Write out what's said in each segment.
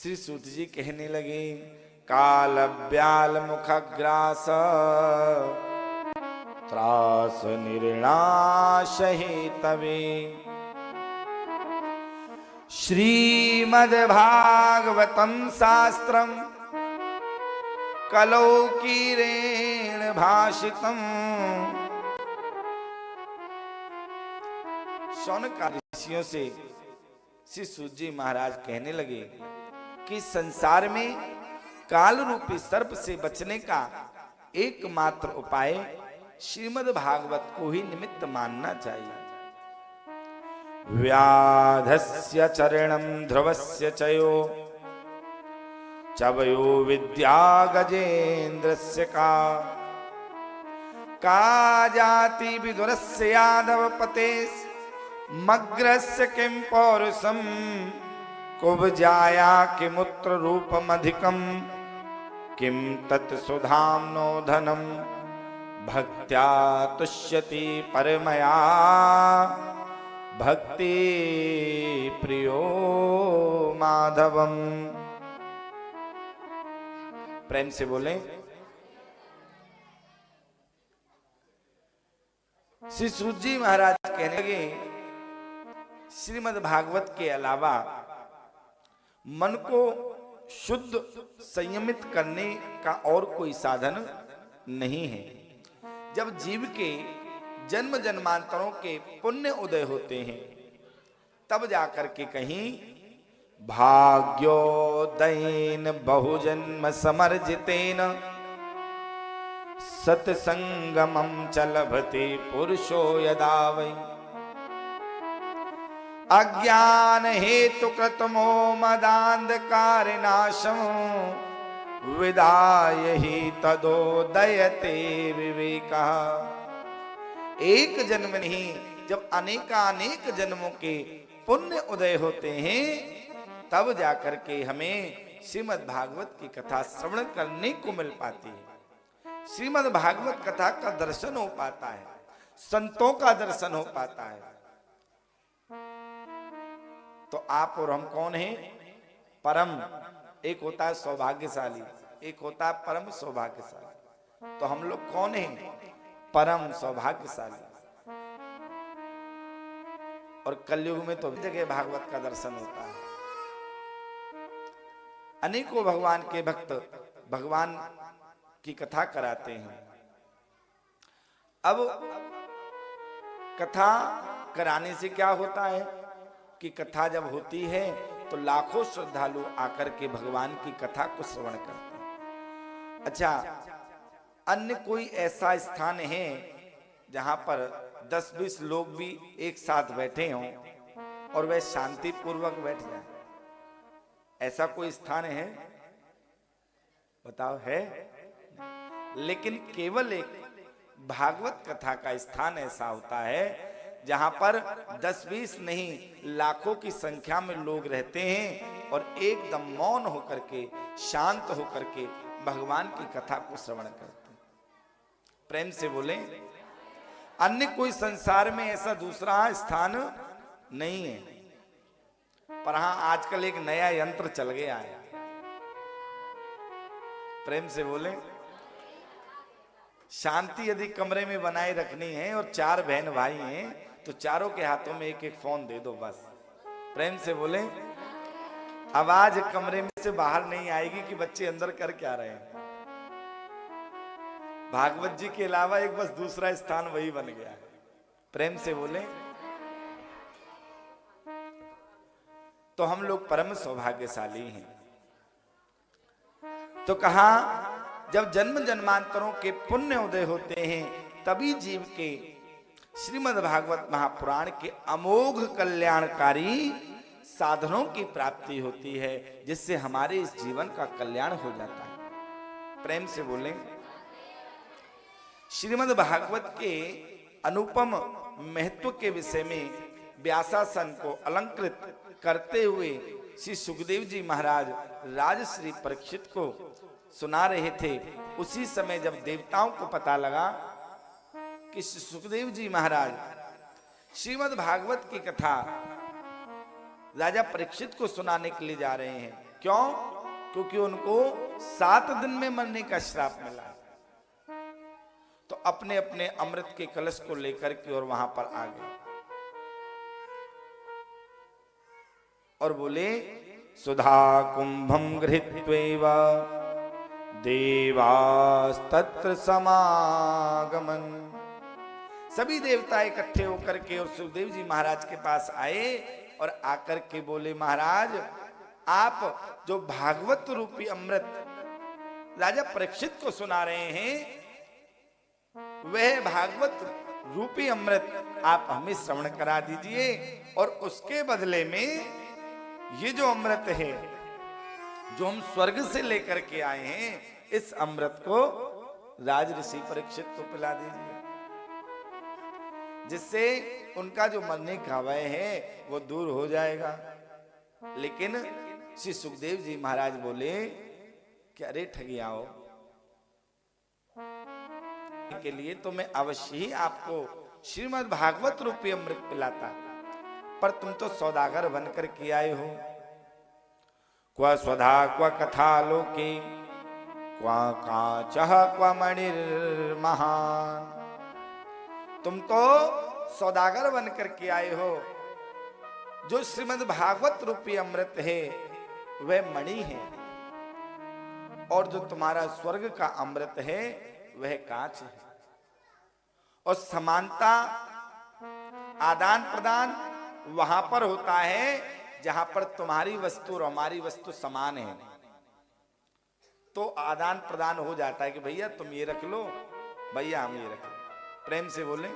श्री सूत जी कहने लगे, काल ब्याल मुखग्रास त्रास निर्णाश तवे, श्रीमद्भागवतम शास्त्रम कलौकीरेण भाषितम। शौनक ऋषियों से श्री सूत जी महाराज कहने लगे कि संसार में काल रूपी सर्प से बचने का एकमात्र उपाय श्रीमद् भागवत को ही निमित्त मानना चाहिए। व्याधस्य चरणं ध्रुवस्य चयो चवयो विद्या गजेन्द्रस्य का जाति विदुरस्य यादव पतेस मग्रस्य किं पौरुषम कुब्जाया किमुत्र रूपमधिकम किं तत्सुधाम्नो धनम भक्त्या तुष्यति परमया भक्ति प्रियो माधवम। प्रेम से बोले, श्री सूत जी महाराज कहने लगे, श्रीमद् भागवत के अलावा मन को शुद्ध संयमित करने का और कोई साधन नहीं है। जब जीव के जन्म जन्मांतरों के पुण्य उदय होते हैं तब जाकर के कहीं भाग्योदयेन बहुजन्म समर्जितेन सत्संगमं च लभते पुरुषो यदा वै अज्ञान हेतु कृतमो मदांधकारनाशं विदाय ही तदोदयते विवेकः। एक जन्म नहीं, जब अनेकानेक जन्मों के पुण्य उदय होते हैं तब जाकर के हमें श्रीमद् भागवत की कथा श्रवण करने को मिल पाती है। श्रीमद् भागवत कथा का दर्शन हो पाता है, संतों का दर्शन हो पाता है। तो आप और हम कौन हैं? परम। एक होता है सौभाग्यशाली, एक होता है परम सौभाग्यशाली। तो हम लोग कौन हैं? परम सौभाग्यशाली। और कलयुग में तो जगह भागवत का दर्शन होता है। अनेकों भगवान के भक्त भगवान की कथा कराते हैं। अब कथा कराने से क्या होता है कि कथा जब होती है तो लाखों श्रद्धालु आकर के भगवान की कथा को श्रवण करते हैं। अच्छा, अन्य कोई ऐसा स्थान है जहां पर 10-20 लोग भी एक साथ बैठे हों और वह शांति पूर्वक बैठ जाए? ऐसा कोई स्थान है? बताओ, है? लेकिन केवल एक भागवत कथा का स्थान ऐसा होता है जहां पर 10-20 नहीं, लाखों की संख्या में लोग रहते हैं और एकदम मौन होकर के, शांत होकर के भगवान की कथा को श्रवण करते हैं। प्रेम से बोले, अन्य कोई संसार में ऐसा दूसरा स्थान नहीं है। पर हां, आजकल एक नया यंत्र चल गया है। प्रेम से बोले, शांति यदि कमरे में बनाए रखनी है और 4 बहन भाई हैं तो चारों के हाथों में एक-एक फोन दे दो बस। प्रेम से बोले, आवाज कमरे में से बाहर नहीं आएगी कि बच्चे अंदर कर क्या रहे हैं। भागवत जी के अलावा एक बस दूसरा स्थान वही बन गया है। प्रेम से बोले, तो हम लोग परम सौभाग्यशाली हैं। तो कहा, जब जन्म जन्मांतरों के पुण्य उदय होते हैं तभी जीव के श्रीमद् भागवत महापुराण के अमोघ कल्याणकारी साधनों की प्राप्ति होती है, जिससे हमारे इस जीवन का कल्याण हो जाता है। प्रेम से बोलें, श्रीमद् भागवत के अनुपम महत्व के विषय में व्यासासन को अलंकृत करते हुए श्री सुखदेव जी महाराज राजश्री परीक्षित को सुना रहे थे। उसी समय जब देवताओं को पता लगा कि सुखदेव जी महाराज श्रीमद् भागवत की कथा राजा परीक्षित को सुनाने के लिए जा रहे हैं, क्यों? क्योंकि उनको 7 दिन में मरने का श्राप मिला। तो अपने अपने अमृत के कलश को लेकर के और वहां पर आ गए और बोले, सुधा कुंभम गृहीत्वैव देवास्तत्र समागमन। सभी देवता इकट्ठे होकर के और सुखदेव जी महाराज के पास आए और आकर के बोले, महाराज आप जो भागवत रूपी अमृत राजा परीक्षित को सुना रहे हैं, वह भागवत रूपी अमृत आप हमें श्रवण करा दीजिए और उसके बदले में ये जो अमृत है जो हम स्वर्ग से लेकर के आए हैं, इस अमृत को राज ऋषि परीक्षित को पिला दीजिए, जिससे उनका जो मरने का भय है वो दूर हो जाएगा। लेकिन श्री सुखदेव जी महाराज बोले कि अरे ठगियाओ, के लिए तो मैं अवश्य ही आपको श्रीमद् भागवत रूपी अमृत पिलाता, पर तुम तो सौदागर बनकर के आए हो। क्व स्वधा क्व कथा लोके क्व काचः क्व मणिर्महान। तुम तो सौदागर बनकर के आए हो, जो श्रीमद् भागवत रूपी अमृत है वह मणि है, और जो तुम्हारा स्वर्ग का अमृत है वह कांच है। और समानता आदान प्रदान वहां पर होता है जहां पर तुम्हारी वस्तु और हमारी वस्तु समान है, तो आदान प्रदान हो जाता है कि भैया तुम ये रख लो, भैया हम ये रख लो। प्रेम से बोले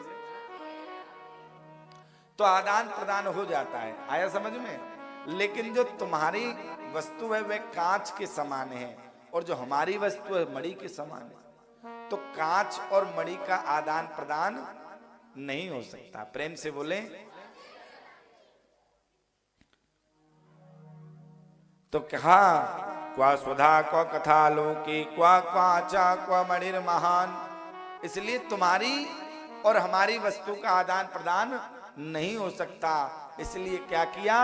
तो आदान प्रदान हो जाता है। आया समझ में? लेकिन जो तुम्हारी वस्तु है वह कांच के समान है और जो हमारी वस्तु है मणि के समान है, तो कांच और मणि का आदान प्रदान नहीं हो सकता। प्रेम से बोले तो कहा, क्वा स्वधा क्वा कथा लोके क्वा काचा क्वा मणिर महान। इसलिए तुम्हारी और हमारी वस्तु का आदान प्रदान नहीं हो सकता। इसलिए क्या किया,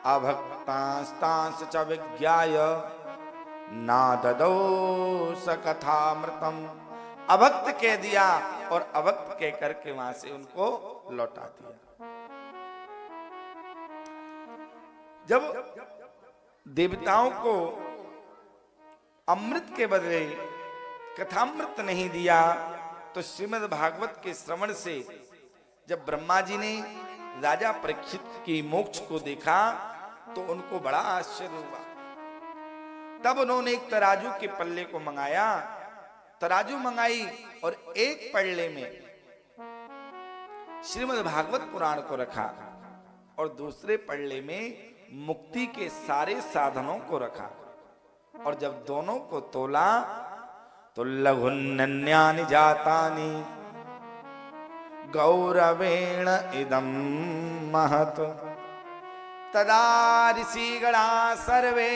अभक्तांस्तांस च विज्ञाय ना ददौ स कथामृतम। अभक्त कह दिया और अभक्त कह करके वहां से उनको लौटा दिया। जब देवताओं को अमृत के बदले कथामृत नहीं दिया, तो श्रीमद् भागवत के श्रवण से जब ब्रह्मा जी ने राजा परीक्षित की मोक्ष को देखा तो उनको बड़ा आश्चर्य हुआ। तब उन्होंने एक तराजू के पल्ले को मंगाया, तराजू मंगाई और एक पल्ले में श्रीमद् भागवत पुराण को रखा और दूसरे पल्ले में मुक्ति के सारे साधनों को रखा। और जब दोनों को तोला तो लघुन्नन्यानि जातानि गौरवेण इदं महत्। तदा ऋषिगणा सर्वे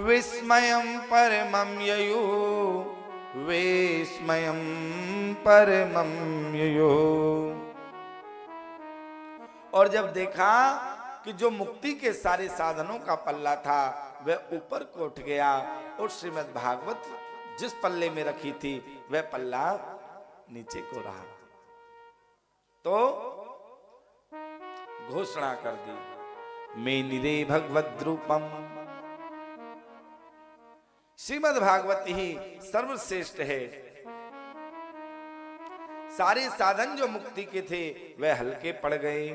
विस्मयं परमं ययु, विस्मयं परमं ययु। और जब देखा कि जो मुक्ति के सारे साधनों का पल्ला था वह ऊपर को उठ गया और श्रीमद् भागवत जिस पल्ले में रखी थी वह पल्ला नीचे को रहा, तो घोषणा कर दी, मे निरे भगवद रूपम। श्रीमद् भागवत ही सर्वश्रेष्ठ है। सारे साधन जो मुक्ति के थे वह हल्के पड़ गए।